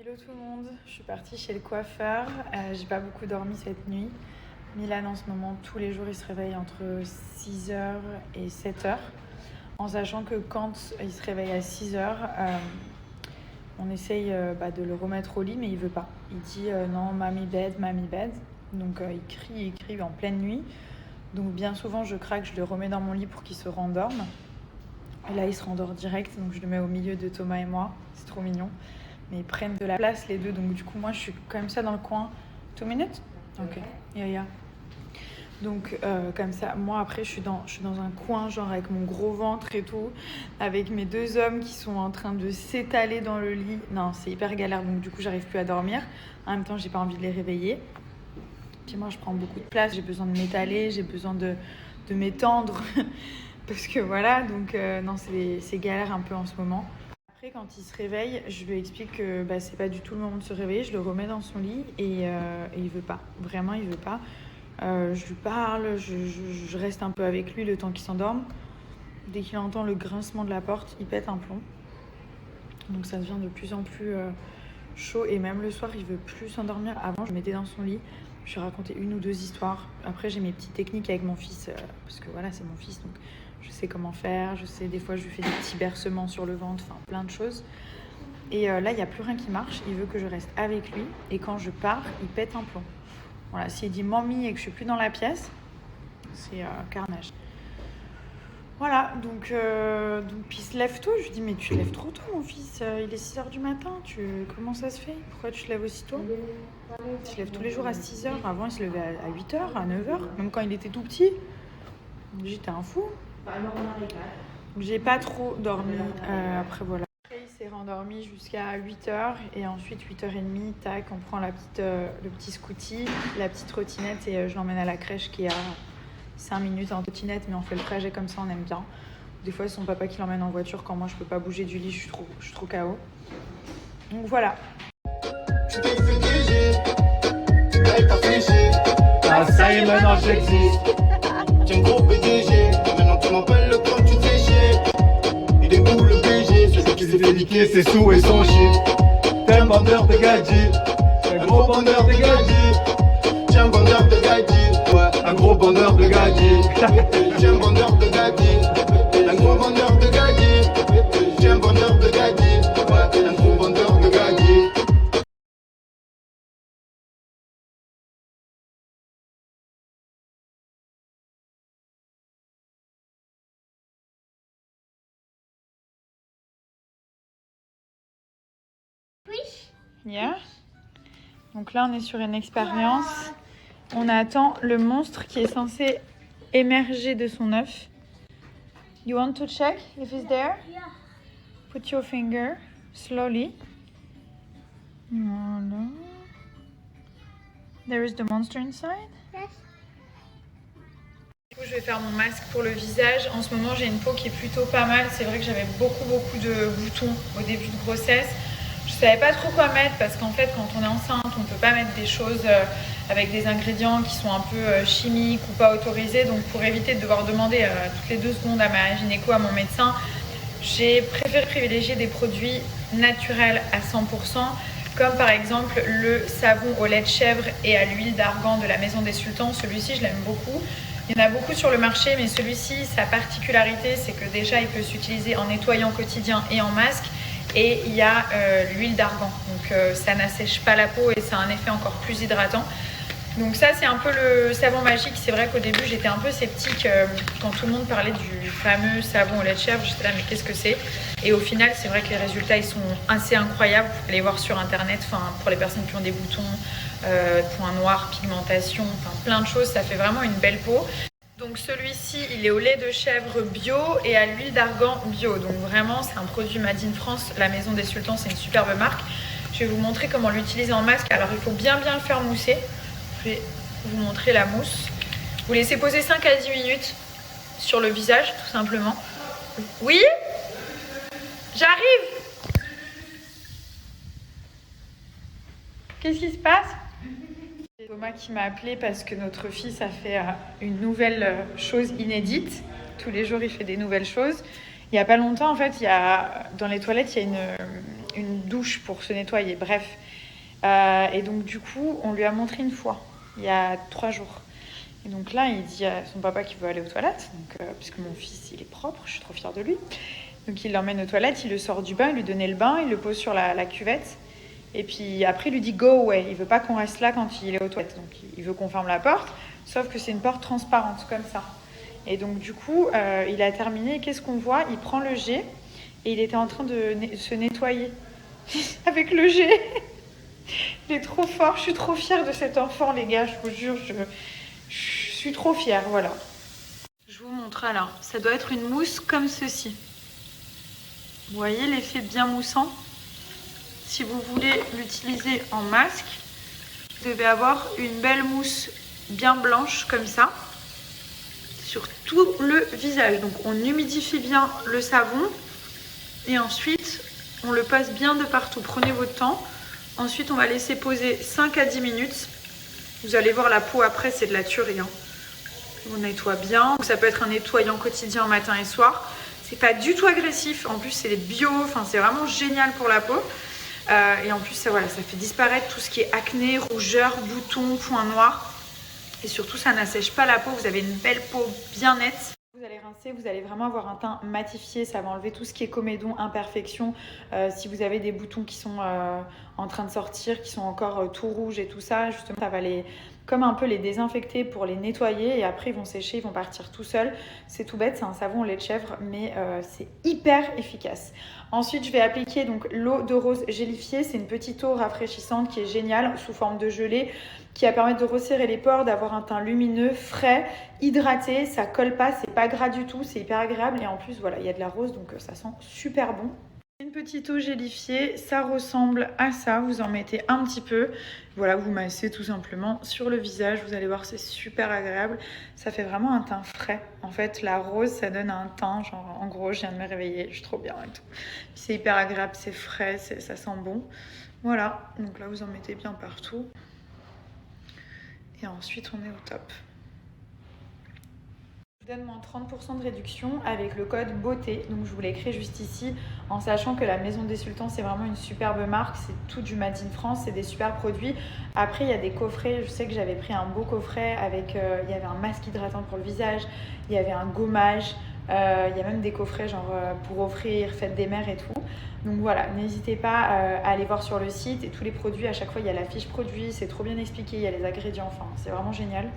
Hello tout le monde, je suis partie chez le coiffeur, j'ai pas beaucoup dormi cette nuit. Milan en ce moment, tous les jours il se réveille entre 6h et 7h, en sachant que quand il se réveille à 6h, on essaye de le remettre au lit mais il veut pas. Il dit non, mamie bed, donc il crie en pleine nuit. Donc bien souvent je craque, je le remets dans mon lit pour qu'il se rendorme. Et là il se rendort direct, donc je le mets au milieu de Thomas et moi, c'est trop mignon. Mais ils prennent de la place les deux, donc du coup moi je suis comme ça dans le coin. 2 minutes? Ok, yeah. Donc comme ça, moi après je suis dans un coin genre avec mon gros ventre et tout, avec mes deux hommes qui sont en train de s'étaler dans le lit. Non, c'est hyper galère, donc du coup j'arrive plus à dormir. En même temps j'ai pas envie de les réveiller. Puis moi je prends beaucoup de place, j'ai besoin de m'étaler, j'ai besoin de m'étendre. Parce que voilà, donc non c'est galère un peu en ce moment. Après, quand il se réveille, je lui explique que c'est pas du tout le moment de se réveiller. Je le remets dans son lit et il veut pas. Vraiment, il veut pas. Je lui parle, je reste un peu avec lui le temps qu'il s'endorme. Dès qu'il entend le grincement de la porte, il pète un plomb. Donc ça devient de plus en plus chaud. Et même le soir, il veut plus s'endormir. Avant, je le mettais dans son lit. Je lui racontais 1 ou 2 histoires. Après, j'ai mes petites techniques avec mon fils. Parce que voilà, c'est mon fils. Donc je sais comment faire. Je sais, des fois, je lui fais des petits bercements sur le ventre. Enfin, plein de choses. Et là, il n'y a plus rien qui marche. Il veut que je reste avec lui. Et quand je pars, il pète un plomb. Voilà, s'il dit mamie et que je suis plus dans la pièce, c'est carnage. Voilà, donc puis il se lève tôt. Je lui dis mais tu te lèves trop tôt mon fils, il est 6h du matin, comment ça se fait? Pourquoi tu te lèves aussi tôt? Il se lève tous les jours à 6h, avant il se levait à 8h, à 9h, même quand il était tout petit. J'étais un fou. J'ai pas trop dormi, après voilà. Il s'est rendormi jusqu'à 8h et ensuite 8h30, tac, on prend le petit scooty, la petite trottinette et je l'emmène à la crèche qui est à 5 minutes en trottinette, mais on fait le trajet comme ça, on aime bien. Des fois, c'est son papa qui l'emmène en voiture quand moi je peux pas bouger du lit, je suis trop KO. Donc voilà. Tu t'es fait DG, elle t'a fléché. Ah ça y est, maintenant j'existe. J'ai un gros PDG, maintenant tu m'appelles quand tu te fais chier. Il est où le PG, celui qui s'est fait niquer ses sous et son shit. T'es un vendeur de gadgets, un gros vendeur de gadgets. T'es un vendeur de gadgets, ouais, un gros vendeur de gadgets. T'es un vendeur de gadgets, un gros vendeur de gadgets. T'es un vendeur de gadgets, ouais, un gros vendeur de gadgets. Yeah. Donc là, on est sur une expérience. On attend le monstre qui est censé émerger de son œuf. You want to check if it's there? Yeah. Put your finger slowly. Voilà. There is the monster inside. Yes. Du coup, je vais faire mon masque pour le visage. En ce moment, j'ai une peau qui est plutôt pas mal. C'est vrai que j'avais beaucoup de boutons au début de grossesse. Je savais pas trop quoi mettre parce qu'en fait, quand on est enceinte, on peut pas mettre des choses avec des ingrédients qui sont un peu chimiques ou pas autorisés. Donc, pour éviter de devoir demander toutes les 2 secondes à ma gynéco, à mon médecin, j'ai préféré privilégier des produits naturels à 100%, comme par exemple le savon au lait de chèvre et à l'huile d'argan de la Maison des Sultans. Celui-ci, je l'aime beaucoup. Il y en a beaucoup sur le marché, mais celui-ci, sa particularité, c'est que déjà, il peut s'utiliser en nettoyant quotidien et en masque. Et il y a l'huile d'argan, donc ça n'assèche pas la peau et ça a un effet encore plus hydratant. Donc ça, c'est un peu le savon magique. C'est vrai qu'au début, j'étais un peu sceptique quand tout le monde parlait du fameux savon au lait de chèvre. J'étais là, mais qu'est-ce que c'est? Et au final, c'est vrai que les résultats, ils sont assez incroyables. Vous pouvez les voir sur Internet, pour les personnes qui ont des boutons, points noirs, pigmentation, plein de choses. Ça fait vraiment une belle peau. Donc celui-ci, il est au lait de chèvre bio et à l'huile d'argan bio. Donc vraiment, c'est un produit made in France. La Maison des Sultans, c'est une superbe marque. Je vais vous montrer comment l'utiliser en masque. Alors, il faut bien le faire mousser. Je vais vous montrer la mousse. Vous laissez poser 5 à 10 minutes sur le visage, tout simplement. Oui? J'arrive! Qu'est-ce qui se passe? C'est Thomas qui m'a appelé parce que notre fils a fait une nouvelle chose inédite. Tous les jours, il fait des nouvelles choses. Il n'y a pas longtemps, en fait, dans les toilettes, il y a une douche douche pour se nettoyer, bref. Et donc du coup, on lui a montré une fois, il y a 3 jours. Et donc là, il dit à son papa qu'il veut aller aux toilettes, donc, puisque mon fils, il est propre, je suis trop fière de lui. Donc il l'emmène aux toilettes, il le sort du bain, il lui donne le bain, il le pose sur la cuvette. Et puis après, il lui dit go away. Il veut pas qu'on reste là quand il est aux toilettes. Donc il veut qu'on ferme la porte, sauf que c'est une porte transparente, comme ça. Et donc du coup, il a terminé. Qu'est-ce qu'on voit? Il prend le jet et il était en train de se nettoyer avec le jet. Il est trop fort. Je suis trop fière de cet enfant, les gars. Je vous jure, je suis trop fière. Voilà. Je vous montre alors. Ça doit être une mousse comme ceci. Vous voyez l'effet bien moussant? Si vous voulez l'utiliser en masque, vous devez avoir une belle mousse bien blanche comme ça sur tout le visage. Donc on humidifie bien le savon et ensuite on le passe bien de partout. Prenez votre temps. Ensuite on va laisser poser 5 à 10 minutes. Vous allez voir la peau après, c'est de la tuerie. On nettoie bien. Ça peut être un nettoyant quotidien matin et soir. C'est pas du tout agressif. En plus c'est bio. Enfin c'est vraiment génial pour la peau. Et en plus ça fait disparaître tout ce qui est acné, rougeur, boutons, points noirs. Et surtout ça n'assèche pas la peau, vous avez une belle peau bien nette. Vous allez rincer, vous allez vraiment avoir un teint matifié, ça va enlever tout ce qui est comédon, imperfection. Si vous avez des boutons qui sont en train de sortir, qui sont encore tout rouges et tout ça, justement ça va comme un peu les désinfecter pour les nettoyer et après ils vont sécher, ils vont partir tout seuls. C'est tout bête, c'est un savon au lait de chèvre mais c'est hyper efficace. Ensuite je vais appliquer donc l'eau de rose gélifiée, c'est une petite eau rafraîchissante qui est géniale sous forme de gelée qui va permettre de resserrer les pores, d'avoir un teint lumineux, frais, hydraté, ça colle pas, c'est pas gras du tout, c'est hyper agréable et en plus voilà il y a de la rose donc ça sent super bon. Une petite eau gélifiée, ça ressemble à ça, vous en mettez un petit peu, voilà vous massez tout simplement sur le visage, vous allez voir c'est super agréable, ça fait vraiment un teint frais, en fait la rose ça donne un teint, genre en gros je viens de me réveiller, je suis trop bien et tout, c'est hyper agréable, c'est frais, ça sent bon, voilà, donc là vous en mettez bien partout et ensuite on est au top. Je vous donne moins 30% de réduction avec le code beauté, donc je vous l'ai écrit juste ici en sachant que la Maison des Sultans c'est vraiment une superbe marque, c'est tout du Made in France, c'est des super produits. Après il y a des coffrets, je sais que j'avais pris un beau coffret avec, il y avait un masque hydratant pour le visage, il y avait un gommage, il y a même des coffrets genre pour offrir, fête des mères et tout. Donc voilà, n'hésitez pas à aller voir sur le site et tous les produits, à chaque fois il y a la fiche produit, c'est trop bien expliqué, il y a les ingrédients, enfin c'est vraiment génial.